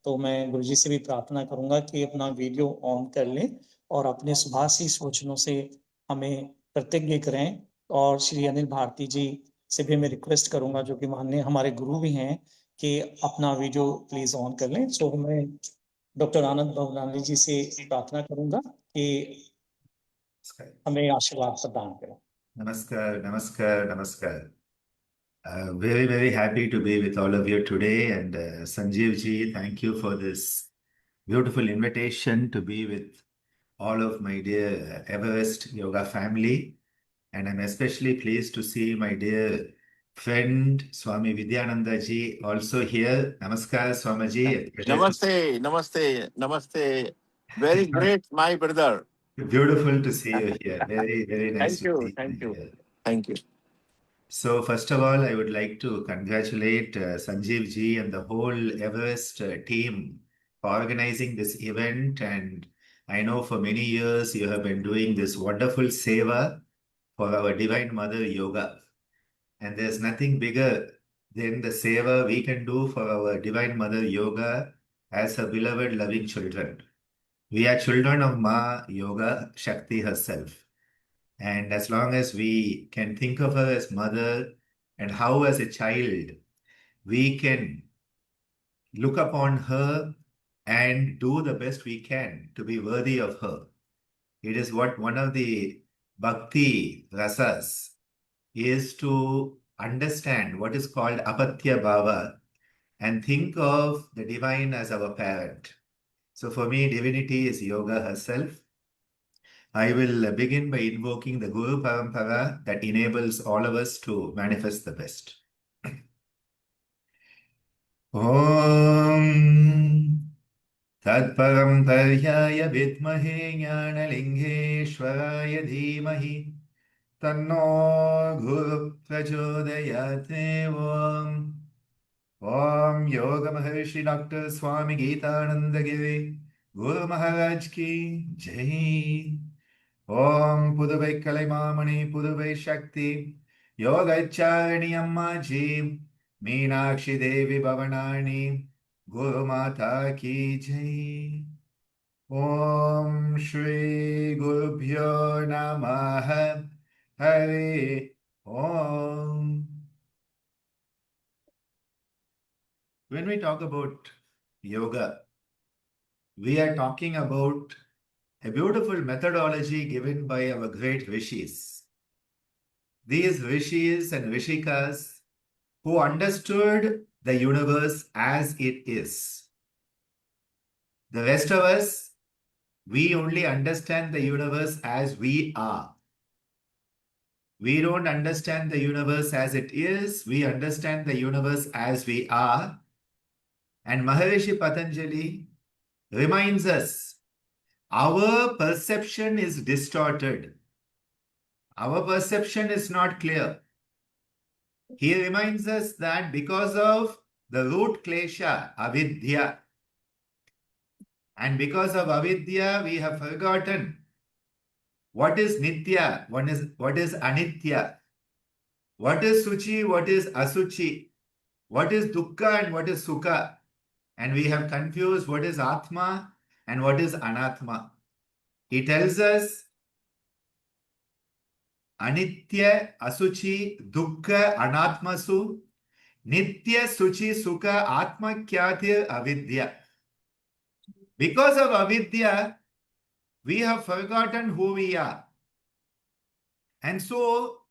तो मैं गुरुजी से भी प्रार्थना करूंगा कि अपना वीडियो ऑन कर लें और अपने सुभाषित वचनों से हमें प्रतिज्ञ करें। और श्री अनिल भारती जी से भी मैं रिक्वेस्ट करूंगा, जो कि माननीय हमारे गुरु भी हैं, कि अपना वीडियो प्लीज ऑन कर लें। सो मैं डॉक्टर आनंद भवनानी जी से प्रार्थना करूंगा कि हमें आशीर्वाद प्रदान करें। Namaskar, namaskar, namaskar. Very, very happy to be with all of you today. And Sanjeev ji, thank you for this beautiful invitation to be with all of my dear Everest Yoga family. And I'm especially pleased to see my dear friend Swami Vidyananda ji also here. Namaskar, Swamiji. Namaste, namaste, namaste. Very great, my brother. Beautiful to see you here. Very, very nice Thank to you, see thank you, here. thank you. So first of all, I would like to congratulate Sanjeev ji and the whole Everest team for organizing this event. And I know for many years you have been doing this wonderful seva for our Divine Mother Yoga. And there's nothing bigger than the seva we can do for our Divine Mother Yoga as her beloved loving children. We are children of Ma Yoga, Shakti herself. And as long as we can think of her as mother and how as a child we can look upon her and do the best we can to be worthy of her. It is what one of the bhakti rasas is, to understand what is called apatya bhava and think of the divine as our parent. So for me, divinity is yoga herself. I will begin by invoking the Guru Parampara that enables all of us to manifest the best. Om Tatparam Paryaya Vidmahe Jnanalingeshwaraya Dhimahi Tanno Guru Prachodayate Om. Om Yoga Maharshi Dr. Swami Geetananda Giri Guru Maharaj Ki Jai. Om Puduvai Kalaimamani Puduvai Shakti Yogacharani Ammaji Meenakshi Devi Bhavanani Guru Mata Ki Jai. Om Shri Gurubhyo Namaha Hari Om. When we talk about yoga, we are talking about a beautiful methodology given by our great rishis. These rishis and rishikas who understood the universe as it is. The rest of us, we only understand the universe as we are. We don't understand the universe as it is. We understand the universe as we are. And Maharishi Patanjali reminds us, our perception is distorted. Our perception is not clear. He reminds us that because of the root klesha, avidya, and because of avidya, we have forgotten what is nitya, what is anitya, what is suchi, what is asuchi, what is dukkha and what is sukha. And we have confused what is atma and what is anatma. He tells us anitya, asuchi, dukkha, anatmasu, nitya, suchi, sukha, atma kyatir, avidya. Because of avidya, we have forgotten who we are. And so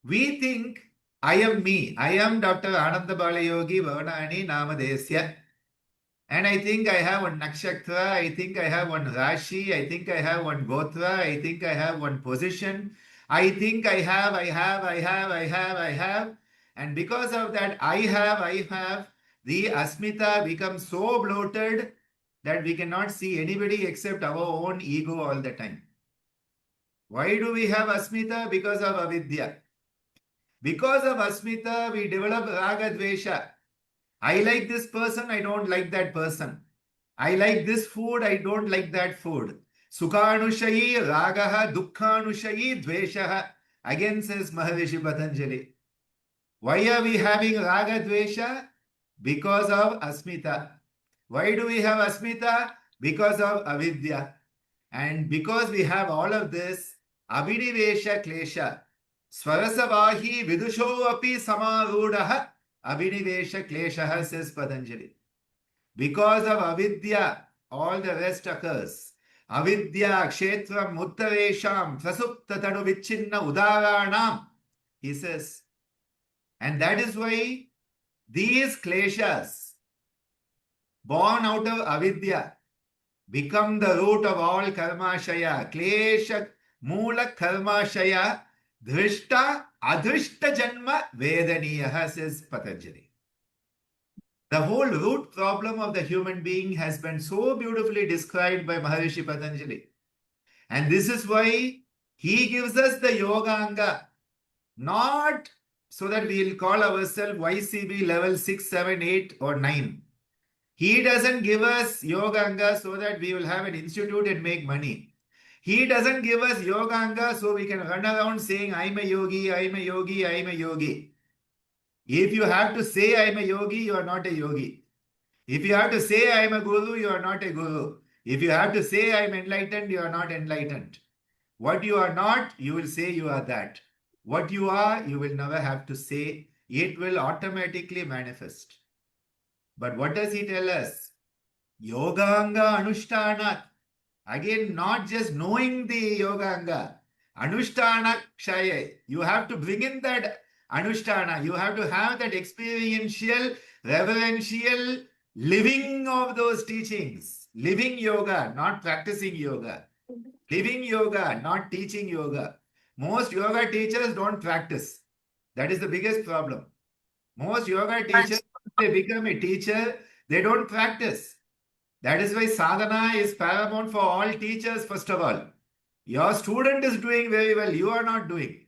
we think, I am me. I am Dr. Ananda Balayogi Bhavanani Namadesya. And I think I have one nakshatra, I think I have one rashi, I think I have one gotra, I think I have one position. I think I have. And because of that I have, the asmita becomes so bloated that we cannot see anybody except our own ego all the time. Why do we have asmita? Because of avidya. Because of asmita, we develop raga dvesha. I like this person, I don't like that person. I like this food, I don't like that food. Sukhanushayi, ragaha, dukkhanushayi, dveshaha. Again says Maharishi Patanjali. Why are we having raga dvesha? Because of asmita. Why do we have asmita? Because of avidya. And because we have all of this, abhinivesha klesha, swarasavahi vidusho api samarudaha, abhinivesha klesha, says Patanjali. Because of avidya, all the rest occurs. Avidya kshetram uttaresham prasupta tadu vichinna udaranam, he says. And that is why these kleshas, born out of avidya, become the root of all karmashaya. Klesha mula karmashaya dhrishta adhrishta janma vedaniyaha, says Patanjali. The whole root problem of the human being has been so beautifully described by Maharishi Patanjali. And this is why he gives us the Yoganga, not so that we will call ourselves YCB level 6, 7, 8 or 9. He doesn't give us Yoganga so that we will have an institute and make money. He doesn't give us Yoganga so we can run around saying, I'm a yogi, I'm a yogi, I'm a yogi. If you have to say I'm a yogi, you are not a yogi. If you have to say I am a guru, you are not a guru. If you have to say I am enlightened, you are not enlightened. What you are not, you will say you are that. What you are, you will never have to say. It will automatically manifest. But what does he tell us? Yoganga Anushthanat. Again, not just knowing the Yoganga. Anushtana Kshaya. You have to bring in that Anushtana. You have to have that experiential, reverential living of those teachings. Living yoga, not practicing yoga. Living yoga, not teaching yoga. Most yoga teachers don't practice. That is the biggest problem. Most yoga teachers, they become a teacher, they don't practice. That is why sadhana is paramount for all teachers, first of all. Your student is doing very well, you are not doing.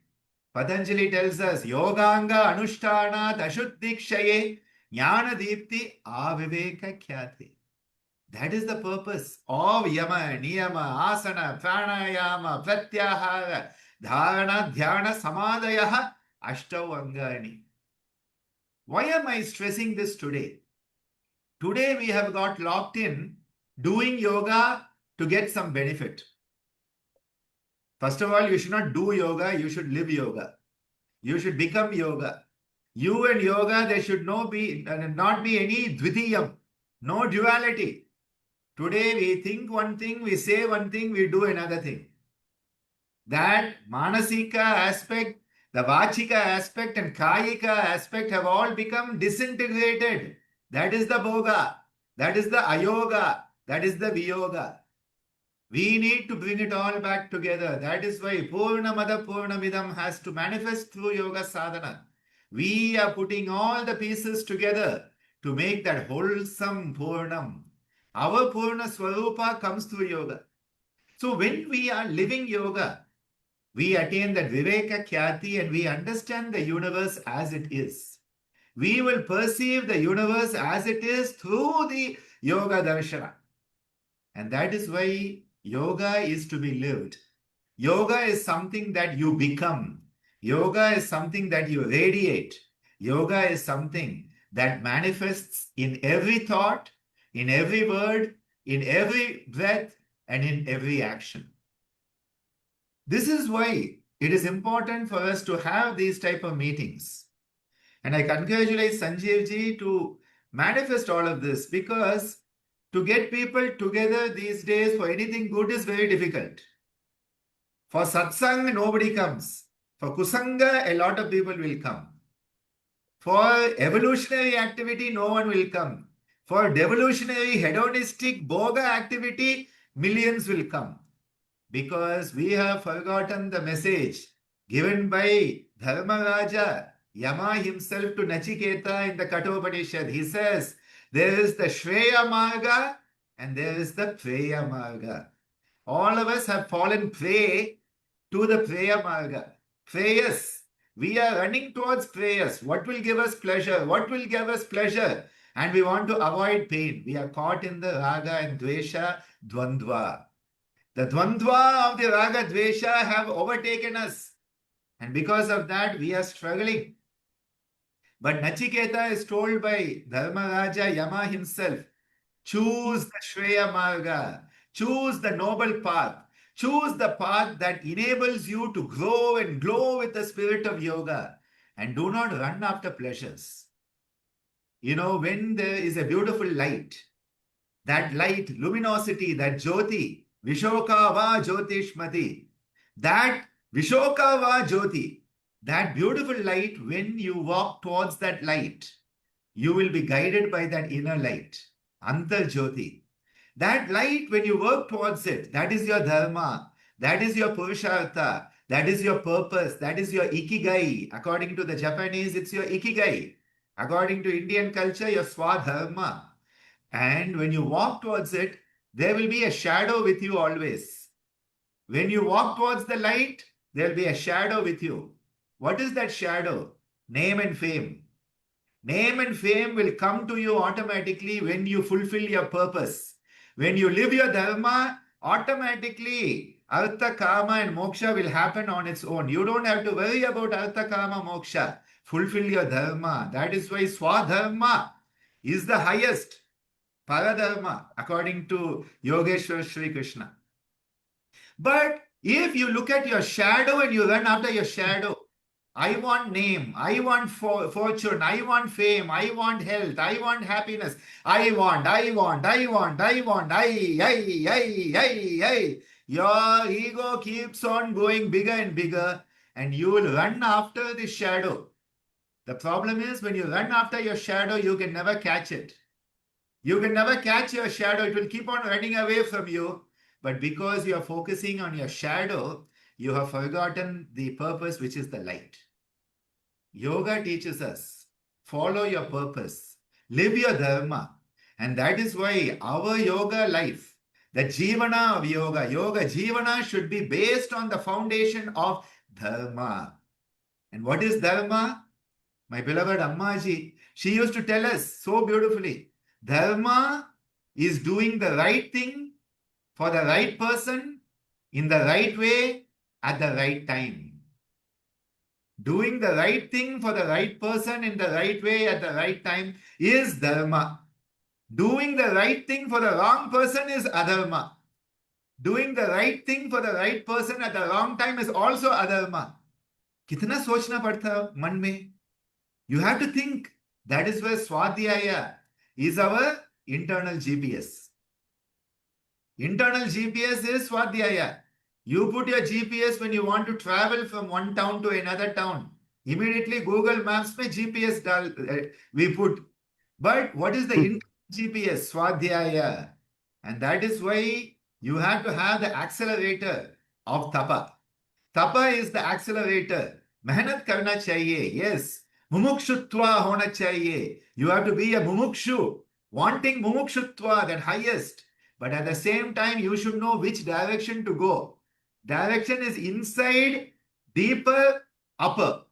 Patanjali tells us, Yoganga Anushtana Dashuddhikshaye Jnana Deepti Aviveka Khyati. That is the purpose of Yama, Niyama, Asana, Pranayama, Pratyahara, Dharana, Dhyana, Samadhayaha, Ashtavangani. Why am I stressing this today? Today we have got locked in doing yoga to get some benefit. First of all, you should not do yoga, you should live yoga. You should become yoga. You and yoga, there should not be any dvitiyam, no duality. Today we think one thing, we say one thing, we do another thing. That manasika aspect, the vachika aspect and kayika aspect have all become disintegrated. That is the bhoga. That is the ayoga. That is the viyoga. We need to bring it all back together. That is why Purnamada Purnamidam has to manifest through yoga sadhana. We are putting all the pieces together to make that wholesome Purnam. Our Purna Swarupa comes through yoga. So when we are living yoga, we attain that Viveka Khyati and we understand the universe as it is. We will perceive the universe as it is through the Yoga Darshana. And that is why yoga is to be lived. Yoga is something that you become. Yoga is something that you radiate. Yoga is something that manifests in every thought, in every word, in every breath, and in every action. This is why it is important for us to have these type of meetings. And I congratulate Sanjeev ji to manifest all of this, because to get people together these days for anything good is very difficult. For satsang, nobody comes. For kusanga, a lot of people will come. For evolutionary activity, no one will come. For devolutionary, hedonistic, boga activity, millions will come. Because we have forgotten the message given by Dharmaraja, Yama himself, to Nachiketa in the Kathopanishad. He says, there is the Shreya Marga and there is the Preya Marga. All of us have fallen prey to the Preya Marga. Preyas. We are running towards preyas. What will give us pleasure? What will give us pleasure? And we want to avoid pain. We are caught in the Raga and Dvesha Dvandva. The Dvandva of the Raga Dvesha have overtaken us. And because of that, we are struggling. But Nachiketa is told by Dharmaraja Yama himself, Choose the Shreya Marga. Choose the noble path. Choose the path that enables you to grow and glow with the spirit of yoga. And do not run after pleasures. You know, when there is a beautiful light, that light, luminosity, that Jyoti, Vishoka va Jyotishmati, that Vishoka va Jyoti, that beautiful light, when you walk towards that light, you will be guided by that inner light, Antar Jyoti. That light, when you work towards it, that is your dharma, that is your purushartha, that is your purpose, that is your ikigai. According to the Japanese, it's your ikigai. According to Indian culture, your swadharma. And when you walk towards it, there will be a shadow with you always. When you walk towards the light, there will be a shadow with you. What is that shadow? Name and fame. Name and fame will come to you automatically when you fulfill your purpose. When you live your dharma, automatically artha, kama and moksha will happen on its own. You don't have to worry about artha, kama, moksha. Fulfill your dharma. That is why swadharma is the highest. Paradharma, according to Yogeshwar Sri Krishna. But if you look at your shadow and you run after your shadow, I want name, I want fortune, I want fame, I want health, I want happiness, I want. Your ego keeps on going bigger and bigger, and you will run after the shadow. The problem is, when you run after your shadow, you can never catch it. You can never catch your shadow. It will keep on running away from you. But because you are focusing on your shadow, you have forgotten the purpose, which is the light. Yoga teaches us, follow your purpose, live your dharma. And that is why our yoga life, the jivana of yoga, yoga jivana should be based on the foundation of dharma. And what is dharma? My beloved Ammaji, she used to tell us so beautifully, dharma is doing the right thing for the right person in the right way at the right time. Doing the right thing for the right person in the right way at the right time is dharma. Doing the right thing for the wrong person is adharma. Doing the right thing for the right person at the wrong time is also adharma. कितना सोचना पड़ता मन में? You have to think. That is where Swadhyaya is our internal GPS. Internal GPS is Swadhyaya. You put your GPS when you want to travel from one town to another town. Immediately Google Maps mein GPS we put. But what is the internal GPS? Swadhyaya. And that is why you have to have the accelerator of tapa. Tapa is the accelerator. मेहनत करना चाहिए. Yes. Mumukshutva hona chahiye. You have to be a mumukshu, wanting mumukshutva, that highest. But at the same time, you should know which direction to go. Direction is inside, deeper, upper.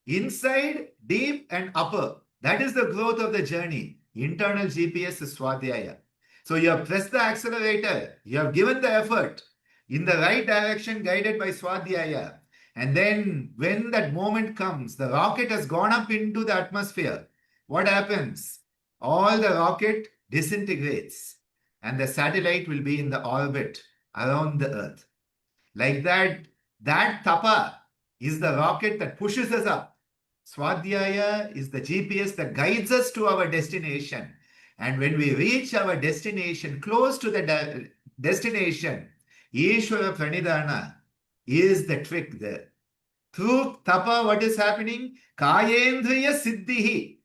Inside, deep and upper. That is the growth of the journey. Internal GPS is Swadhyaya. So you have pressed the accelerator. You have given the effort in the right direction guided by Swadhyaya. And then when that moment comes, the rocket has gone up into the atmosphere. What happens? All the rocket disintegrates and the satellite will be in the orbit around the earth. Like that, that tapa is the rocket that pushes us up. Swadhyaya is the GPS that guides us to our destination. And when we reach our destination, close to the destination, Ishvara Pranidhana is the trick there. Through tapa, what is happening? Kayendriya siddhihi.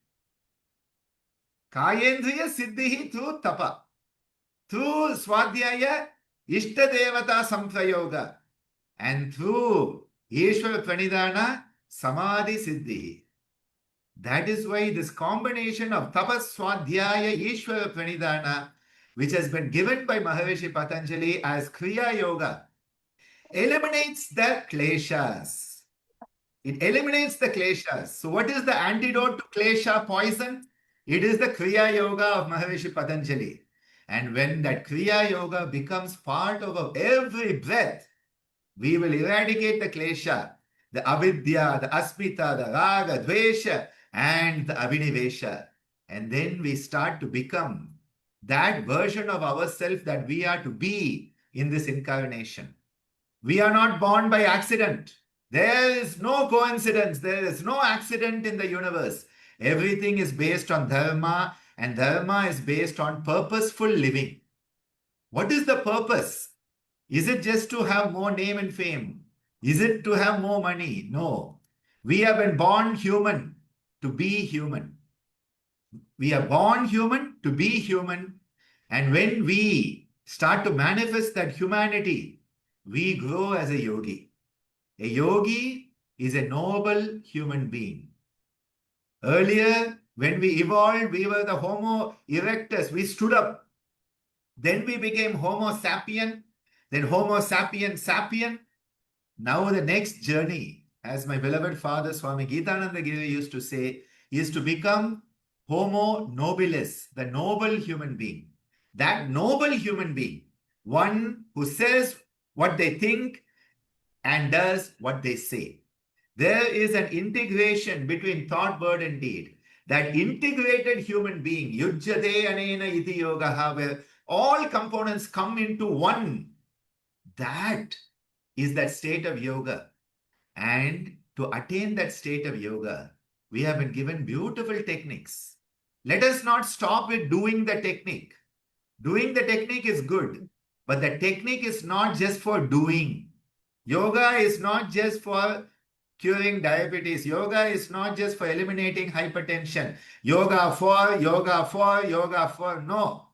Kayendriya siddhihi through tapa. Through Swadhyaya, Ishta Devata Samprayoga. And through Ishvara Pranidhana, Samadhi Siddhi. That is why this combination of Tapas, Swadhyaya, Ishvara Pranidhana, which has been given by Maharishi Patanjali as Kriya Yoga, eliminates the kleshas. It eliminates the kleshas. So what is the antidote to klesha poison? It is the Kriya Yoga of Maharishi Patanjali. And when that Kriya Yoga becomes part of every breath, we will eradicate the klesha, the avidya, the asmita, the raga, dvesha, and the abhinivesha. And then we start to become that version of ourselves that we are to be in this incarnation. We are not born by accident. There is no coincidence. There is no accident in the universe. Everything is based on dharma, and dharma is based on purposeful living. What is the purpose? Is it just to have more name and fame? Is it to have more money? No. We have been born human to be human. We are born human to be human. And when we start to manifest that humanity, we grow as a yogi. A yogi is a noble human being. Earlier, when we evolved, we were the Homo erectus. We stood up. Then we became Homo sapien, then Homo sapien sapien. Now the next journey, as my beloved father Swami Geetananda Giri used to say, is to become Homo nobilis, the noble human being. That noble human being, one who says what they think and does what they say. There is an integration between thought, word, and deed. That integrated human being, yujyate anena iti yogaha, where all components come into one. That is that state of yoga. And to attain that state of yoga, we have been given beautiful techniques. Let us not stop with doing the technique. Doing the technique is good, but the technique is not just for doing. Yoga is not just for curing diabetes. Yoga is not just for eliminating hypertension. Yoga for, yoga for, yoga for. No.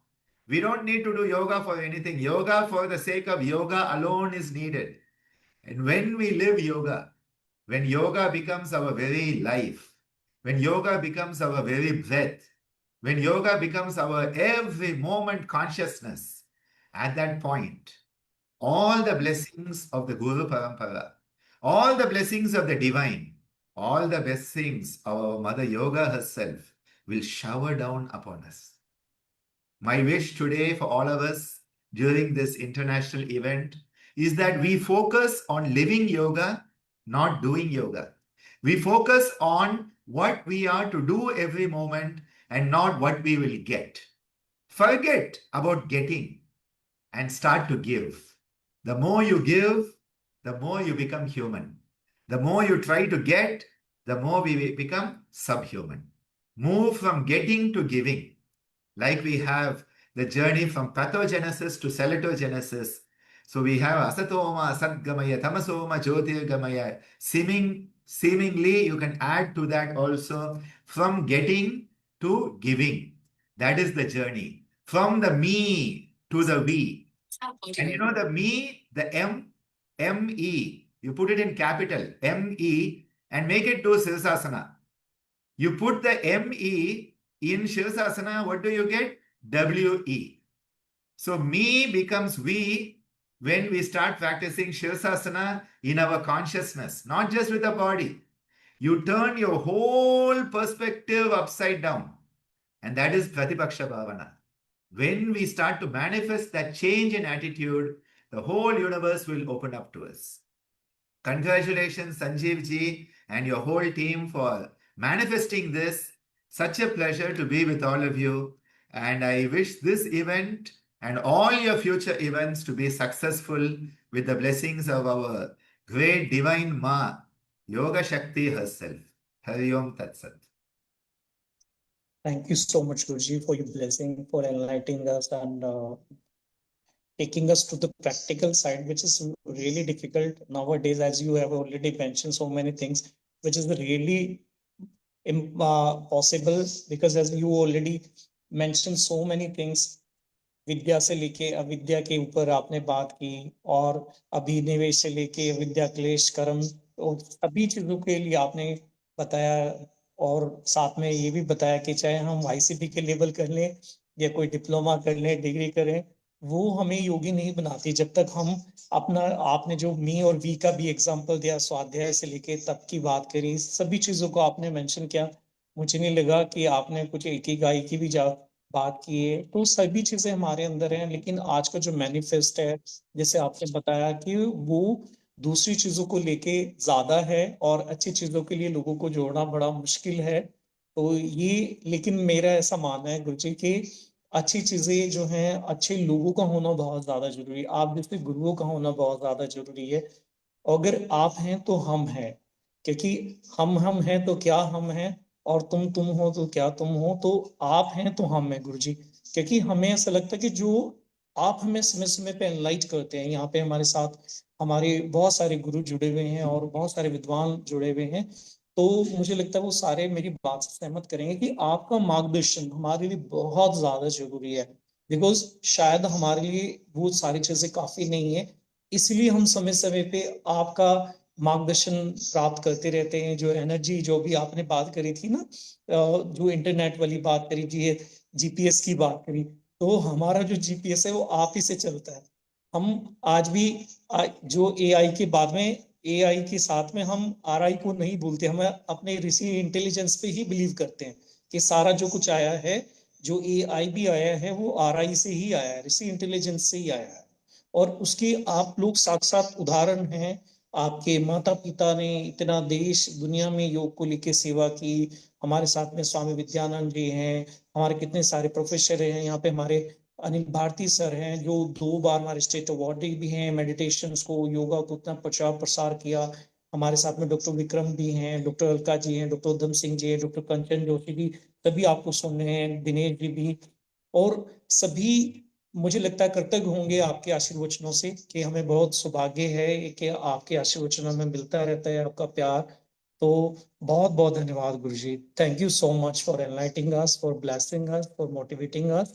We don't need to do yoga for anything. Yoga for the sake of yoga alone is needed. And when we live yoga, when yoga becomes our very life, when yoga becomes our very breath, when yoga becomes our every moment consciousness, at that point, all the blessings of the Guru Parampara, all the blessings of the divine, all the blessings of our Mother Yoga herself will shower down upon us. My wish today for all of us during this international event is that we focus on living yoga, not doing yoga. We focus on what we are to do every moment and not what we will get. Forget about getting and start to give. The more you give, the more you become human. The more you try to get, the more we become subhuman. Move from getting to giving. Like we have the journey from pathogenesis to cellulogenesis. So we have asatoma, sadgamaya, tamasoma, jyotirgamaya. Seemingly, you can add to that also from getting to giving. That is the journey. From the me to the we. And you know the me, the M-E, you put it in capital, M-E, and make it to Sirsasana. You put the M-E in Sirsasana, what do you get? W-E. So me becomes we when we start practicing Sirsasana in our consciousness, not just with the body. You turn your whole perspective upside down. And that is Pratipaksha Bhavana. When we start to manifest that change in attitude, the whole universe will open up to us. Congratulations, Sanjeev ji and your whole team for manifesting this. Such a pleasure to be with all of you. And I wish this event and all your future events to be successful with the blessings of our great divine Ma, Yoga Shakti herself. Hari Om Tat Sat. Thank you so much, Guruji, for your blessing, for enlightening us and taking us to the practical side, which is really difficult nowadays, as you have already mentioned so many things, which is really possible, because as you already mentioned so many things, विद्या से लेके अविद्या के ऊपर आपने बात की, और अभिनिवेश से लेके विद्या क्लेश कर्म, और सभी चीजों के लिए आपने बताया, और साथ में ये भी बताया कि चाहे हम वाईसीपी के लेवल कर लें या कोई डिप्लोमा कर लें, डिग्री करें, वो हमें योगी नहीं बनाती जब तक हम अपना, आपने जो मी और वी का भी एग्जांपल दिया, स्वाध्याय से लेके तब की बात करी, सभी चीजों को आपने मेंशन किया। मुझे नहीं लगा कि आपने कुछ इकिगाई की भी बात की है, तो सभी चीजें हमारे अंदर हैं, लेकिन आज का जो मैनिफेस्ट है, जैसे आपने बताया कि वो दूसरी चीजों को लेके ज्यादा है और अच्छी चीजों के लिए लोगों को जोड़ना बड़ा मुश्किल है। तो ये, लेकिन मेरा ऐसा मानना है गुरुजी कि अच्छी चीजें जो हैं, अच्छे लोगों का होना बहुत ज्यादा जरूरी है, आप जैसे गुरुओं का होना बहुत ज्यादा जरूरी है। अगर आप हैं तो हम हैं, क्योंकि हम हैं तो क्या हम हैं, और तुम हो तो क्या तुम हो, तो आप हैं तो हम हैं गुरुजी। क्योंकि हमें ऐसा लगता है कि जो आप हमें समय समय पे एनलाइट करते हैं, यहाँ पे हमारे साथ हमारे बहुत सारे गुरु जुड़े हुए हैं और बहुत सारे विद्वान जुड़े हुए हैं, तो मुझे लगता है वो सारे मेरी बात से सहमत करेंगे कि आपका मार्गदर्शन हमारे लिए बहुत ज्यादा जरूरी है। बिकॉज शायद हमारे लिए वो सारी चीजें काफी नहीं है, इसलिए हम समय समय पे आपका मार्गदर्शन प्राप्त करते रहते हैं। जो एनर्जी, जो भी आपने बात करी थी ना, जो इंटरनेट वाली बात करी जी, जीपीएस की बात करी, तो हमारा जो जीपीएस है वो आप ही से चलता है। हम आज भी जो एआई के बाद में, एआई के साथ में हम आरआई को नहीं भूलते, हम अपने ऋषि इंटेलिजेंस पे ही बिलीव करते हैं कि सारा जो कुछ आया है, जो एआई भी आया है वो आरआई से ही आया है, ऋषि इंटेलिजेंस से ही आया है। और उसके आप लोग साक्षात उदाहरण हैं। आपके माता पिता ने इतना देश दुनिया में योग को लेकर सेवा की। हमारे साथ में स्वामी विद्यानंद जी हैं, हमारे कितने सारे प्रोफेसर हैं यहाँ पे, हमारे अनिल भारती सर हैं जो 2 बार हमारे स्टेट अवार्डी भी हैं, मेडिटेशन को, योगा को इतना प्रचार प्रसार किया। हमारे साथ में डॉक्टर विक्रम भी हैं, डॉक्टर अलका जी हैं, डॉक्टर उधम सिंह जी हैं, डॉक्टर कंचन जोशी जी, सभी आपको सुन रहे हैं, दिनेश जी भी। और सभी, मुझे लगता है कृतज्ञ होंगे आपके आशीर्वचनों से, कि हमें बहुत सौभाग्य है कि आपके आशीर्वचनों में मिलता रहता है आपका प्यार। तो बहुत बहुत धन्यवाद Guru ji, thank you so much for enlightening us, for blessing us, for motivating us.